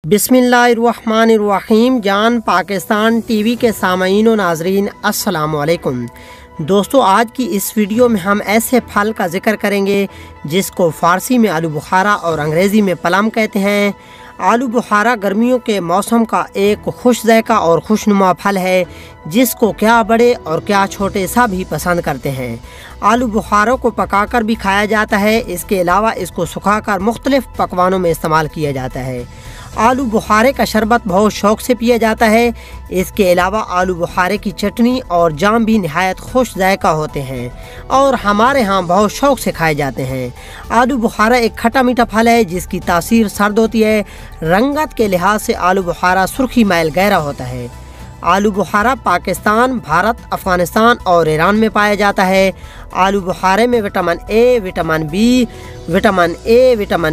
बिस्मिल्लाहिर्रहमानिर्रहीम। जान पाकिस्तान टीवी के सामईन व नाजरीन, अस्सलाम वालेकुम। दोस्तों, आज की इस वीडियो में हम ऐसे फल का जिक्र करेंगे जिसको फ़ारसी में आलू बुखारा और अंग्रेज़ी में प्लम कहते हैं। आलू बुखारा गर्मियों के मौसम का एक खुश ज़ायका और खुशनुमा फल है जिसको क्या बड़े और क्या छोटे सभी पसंद करते हैं। आलू बुखारों को पकाकर भी खाया जाता है। इसके अलावा इसको सुखाकर मुख्तलिफ पकवानों में इस्तेमाल किया जाता है। आलू बुखारे का शरबत बहुत शौक़ से पिया जाता है। इसके अलावा आलू बुखारे की चटनी और जाम भी नहायत खुश ज़ायका होते हैं और हमारे यहाँ बहुत शौक़ से खाए जाते हैं। आलू बुखारा एक खट्टा मीठा फल है जिसकी तासीर सर्द होती है। रंगत के लिहाज से आलू बुखारा सुर्खी मैल गहरा होता है। आलू बुखारा पाकिस्तान, भारत, अफ़गानिस्तान और ईरान में पाया जाता है। आलू बुखारे में vitamin A, vitamin B, vitamin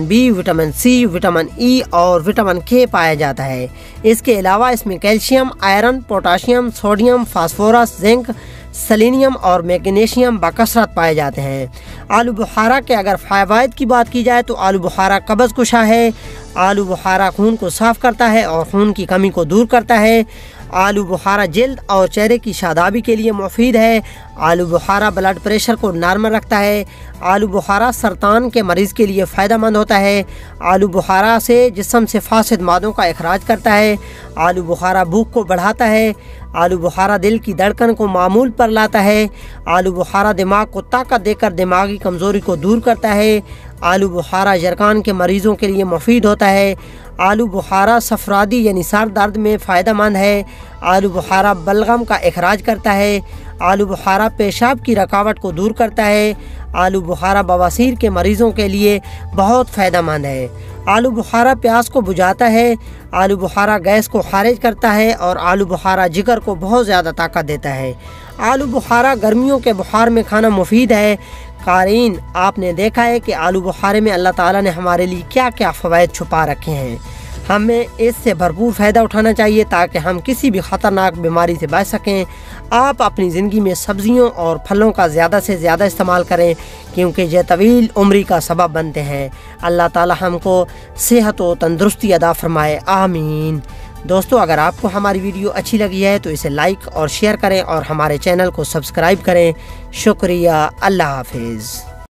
B, vitamin C, vitamin E और विटामिन के पाया जाता है। इसके अलावा इसमें calcium, iron, potassium, sodium, phosphorus, zinc, selenium और मैग्नीशियम बकसरत पाए जाते हैं। आलू बुखारा के अगर फ़वाइद की बात की जाए तो आलू बुखारा कब्ज़ कुशा है। आलू बुखारा खून को साफ़ करता है और खून की कमी को दूर करता है। आलू बुखारा जल्द और चेहरे की शादाबी के लिए मुफीद है। आलू बुखारा ब्लड प्रेशर को नॉर्मल रखता है। आलू बुखारा सरतान के मरीज़ के लिए फ़ायदेमंद होता है। आलू बुखारा से जिस्म से फासिद मादों का इखराज करता है। आलू बुखारा भूख को बढ़ाता है। आलू बुखारा दिल की धड़कन को मामूल पर लाता है। आलू बुखारा दिमाग को ताकत देकर दिमागी कमज़ोरी को दूर करता है। आलू बुखारा जरकान के मरीज़ों के लिए मुफीद होता है। आलू बुखारा सफरादी यानी सर दर्द में फ़ायदेमंद है। आलू बुखारा बलगम का इखराज करता है। आलू बुखारा पेशाब की रुकावट को दूर करता है। आलू बुखारा बवासीर के मरीज़ों के लिए बहुत फ़ायदेमंद है। आलू बुखारा प्यास को बुझाता है। आलू बुखारा गैस को खारिज करता है और आलू बुखारा जिगर को बहुत ज़्यादा ताकत देता है। आलू बुखारा गर्मियों के बुखार में खाना मुफीद है। क़ारीन, आपने देखा है कि आलू बुखारे में अल्लाह ताला ने हमारे लिए क्या क्या फ़वाइद छुपा रखे हैं। हमें इससे भरपूर फ़ायदा उठाना चाहिए ताकि हम किसी भी ख़तरनाक बीमारी से बच सकें। आप अपनी ज़िंदगी में सब्ज़ियों और फलों का ज़्यादा से ज़्यादा इस्तेमाल करें क्योंकि ये तवील उम्री का सबब बनते हैं। अल्लाह ताला हमको सेहत व तंदुरुस्ती अदा फरमाए, आमीन। दोस्तों, अगर आपको हमारी वीडियो अच्छी लगी है तो इसे लाइक और शेयर करें और हमारे चैनल को सब्सक्राइब करें। शुक्रिया। अल्लाह हाफिज़।